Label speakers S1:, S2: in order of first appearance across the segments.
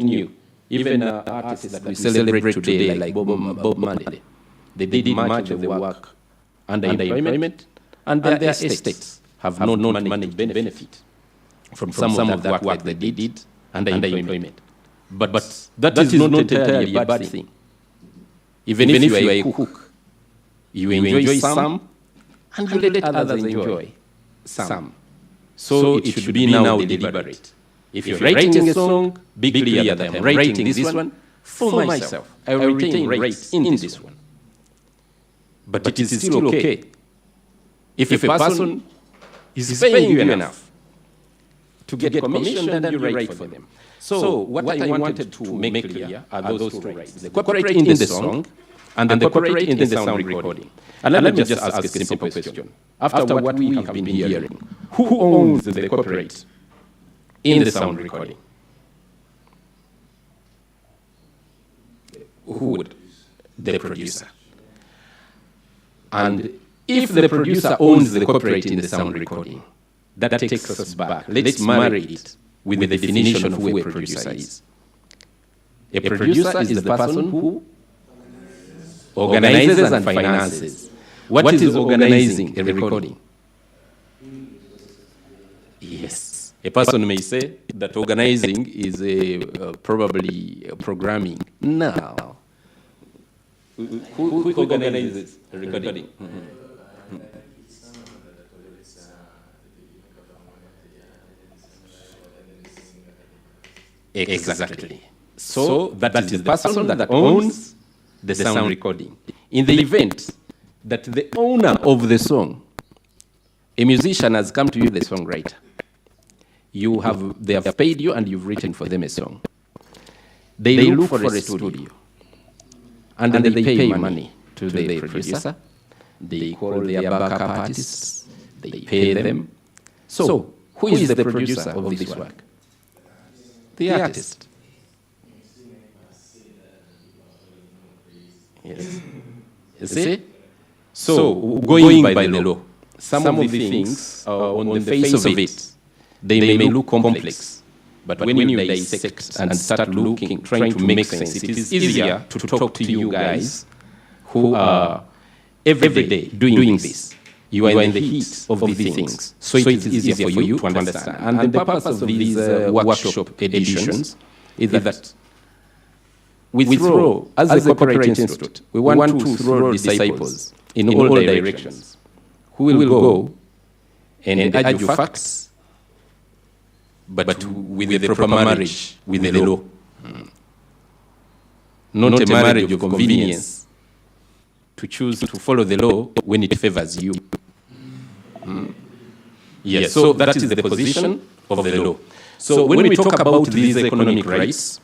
S1: new. Even artists that we celebrate today, like Bob Marley, they did much of the work under employment, and their estates have not managed to benefit from some of that work that they did under employment. But that is not entirely a bad thing. Even if you are a cook, you enjoy some, and you let others enjoy some. So it should be now deliberate. If you're writing a song, be clear that I'm writing this one for myself. I will retain rights in this one. But it is still okay if a person is paying you enough to get commission, then you write for them. So what I wanted to make clear are those two rights. The copyright in the song and the copyright in the sound recording. And let me just ask a simple question. After what we have been hearing, who owns the copyright in the sound recording? Who would? The producer. And if the producer owns the copyright in the sound recording, that takes us back. Let's marry it with the definition of who a producer is. A producer is the person who organizes and finances. What is organizing a recording? Yes. A person may say that organizing is probably programming. No. Who organizes a recording? Exactly. So that is the person that owns the sound recording. In the event that the owner of the song, a musician, has come to you, the songwriter, they have paid you and you've written for them a song. They look for a studio, and then they pay money to the producer. They call their backup artists. They pay them. So who is the producer of this work? The artist. Yes. You see? So, going by the law, some of the things on the face of it, they may look complex. But when you dissect and start looking, trying to make sense, it is easier to talk to you guys who are every day doing this. You are in the heat of these things, so it is easier for you to understand. And the purpose of these workshop editions is that we throw, as a Copyright Institute, we want to throw disciples in all directions who will go and argue facts, but with the proper marriage with the law. Not a marriage of convenience to choose to follow the law when it favors you. Yes, so that is the position of the law. So when we talk about these economic rights,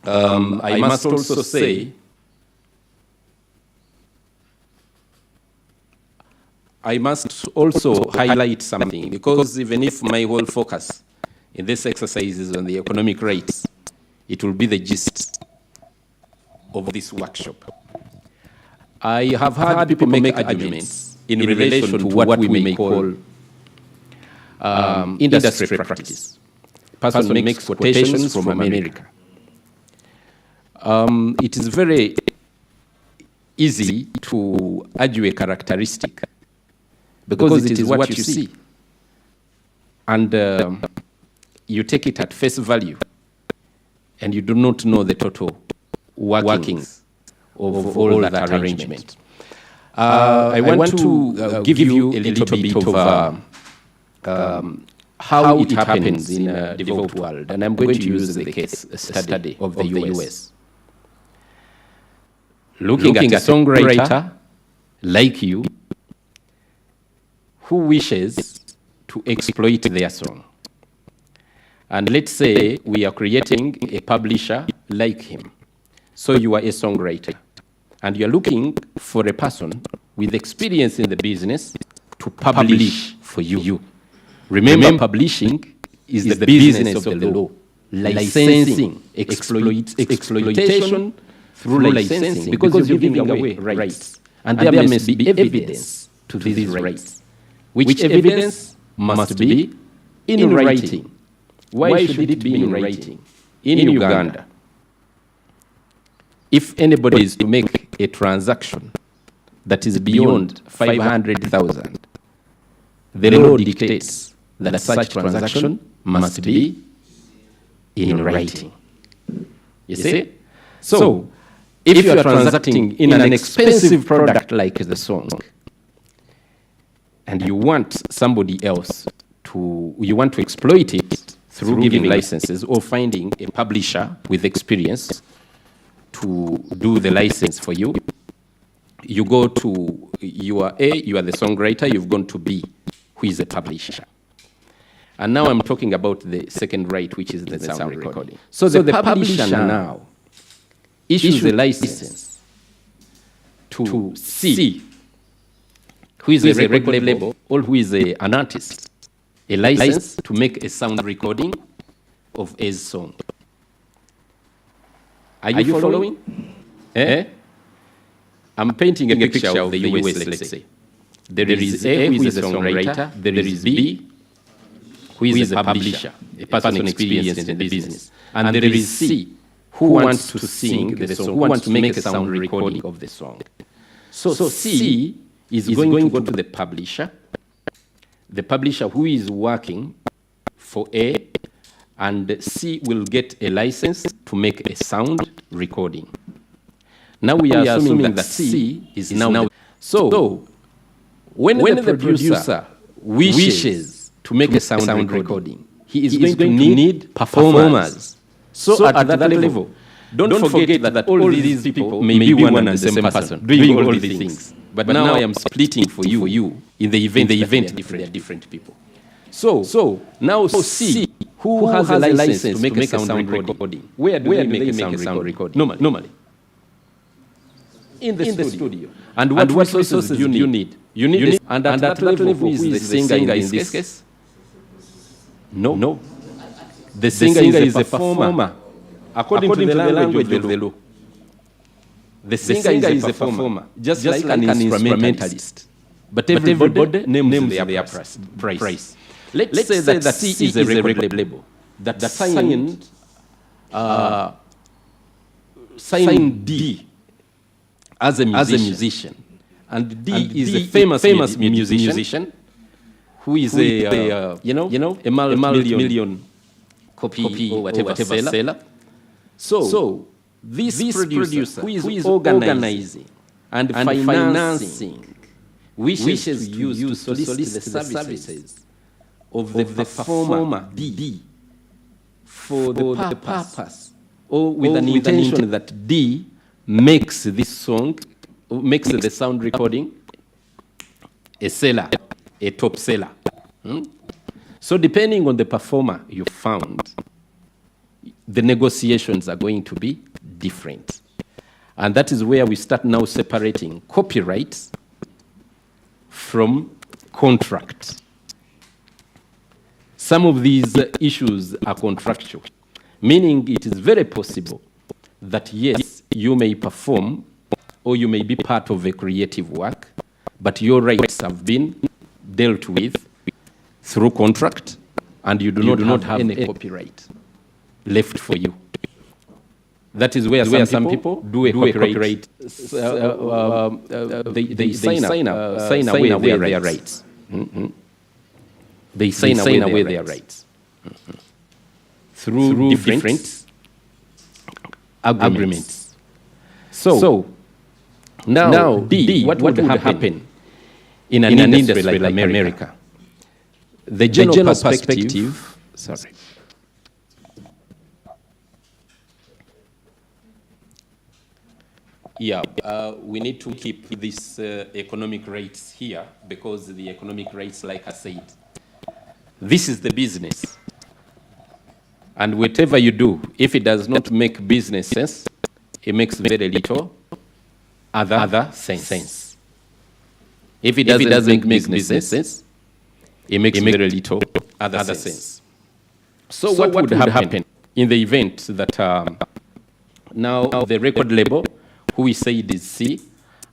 S1: I must also say, I must also highlight something, because even if my whole focus in this exercise is on the economic rights, it will be the gist of this workshop. I have heard people make arguments in relation to what we may call industry practice. Person makes quotations from America. It is very easy to argue a characteristic because it is what you see. And you take it at face value, and you do not know the total workings of all that arrangement. I want to give you a little bit of how it happens in a developed world, and I'm going to use the case study of the US. Looking at a songwriter like you who wishes to exploit their song. And let's say we are creating a publisher like him. So you are a songwriter, and you're looking for a person with experience in the business to publish for you. Remember, publishing is the business of the law. Licensing, exploitation through licensing, because you're giving away rights. And there must be evidence to these rights, which evidence must be in writing. Why should it be in writing? in Uganda, if anybody is to make a transaction that is beyond 500,000, the law dictates that such transaction must be in writing. You see? So, if you are transacting in an expensive product like the song, and you want somebody else you want to exploit it through giving licenses or finding a publisher with experience to do the license for you, you go to, you are the songwriter, you've gone to B, who is a publisher. And now I'm talking about the second right, which is the sound recording. So the publisher now issues a license to C, who is a record label, or who is an artist, a license to make a sound recording of A's song. Are you following? I'm painting a picture of the US, let's say. There is A, who is a songwriter. There is B, who is a publisher, a person experienced in the business. And there is C, who wants to sing the song, who wants to make a sound recording of the song. So C is going to go to the publisher who is working for A, and C will get a license to make a sound recording. Now we are assuming that C is now. So when the producer wishes to make a sound recording, he is going to need performers. So at that level, don't forget that all these people may be one and the same person doing all these things. But now I am splitting for you in the event they are different people. So now C, who has a license to make a sound recording, where do they make a sound recording? Normally. In the studio. And what resources do you need? You need, and at that level, who is the singer in this case? No. The singer is a performer. According to the language of the law. The singer is a performer, just like an instrumentalist. But everybody names their price. Let's say that C is a record label that signed D as a musician. And D is a famous musician who is a multi-million copy or whatever seller. So this producer who is organizing and financing wishes to use to solicit the services of the performer D for the purpose or with an intention that D makes this song, makes the sound recording a seller, a top seller. So depending on the performer you found, the negotiations are going to be different. And that is where we start now separating copyright from contract. Some of these issues are contractual, meaning it is very possible that, yes, you may perform or you may be part of a creative work, but your rights have been dealt with through contract, and you do not have any copyright left for you. That is where some people do a copyright. They sign away their rights. They sign away their rights through different agreements. So now D, what would happen in an industry like America? The general perspective. Sorry. Yeah, we need to keep these economic rates here because the economic rates, like I said, this is the business. And whatever you do, if it does not make business sense, it makes very little other sense. If it doesn't make business sense, it makes very little other sense. So what would happen in the event that now the record label, who we said is C,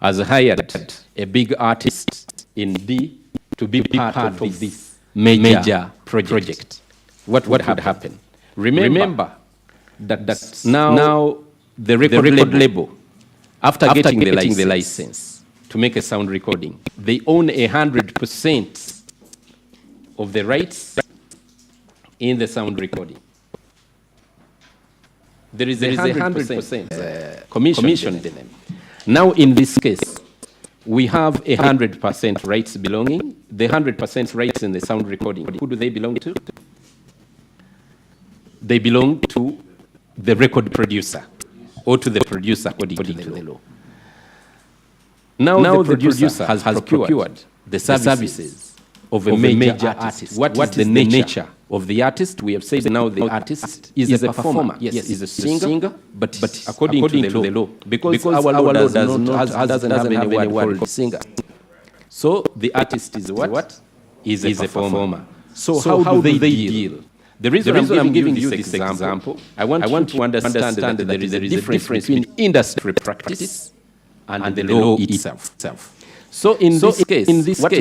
S1: has hired a big artist in D to be part of this major project? What would happen? Remember that now the record label, after getting the license to make a sound recording, they own 100% of the rights in the sound recording. There is a 100% commission in them. Now, in this case, we have 100% rights belonging. The 100% rights in the sound recording, who do they belong to? They belong to the record producer or to the producer according to the law. Now the producer has procured the services of a major artist. What is the nature of the artist? We have said now the artist is a performer. Yes, is a singer, but according to the law, because our law doesn't have any word called singer. So the artist is what? Is a performer. So how do they deal? The reason I'm giving you this example, I want to understand that there is a difference between industry practice and the law itself. So in this case, what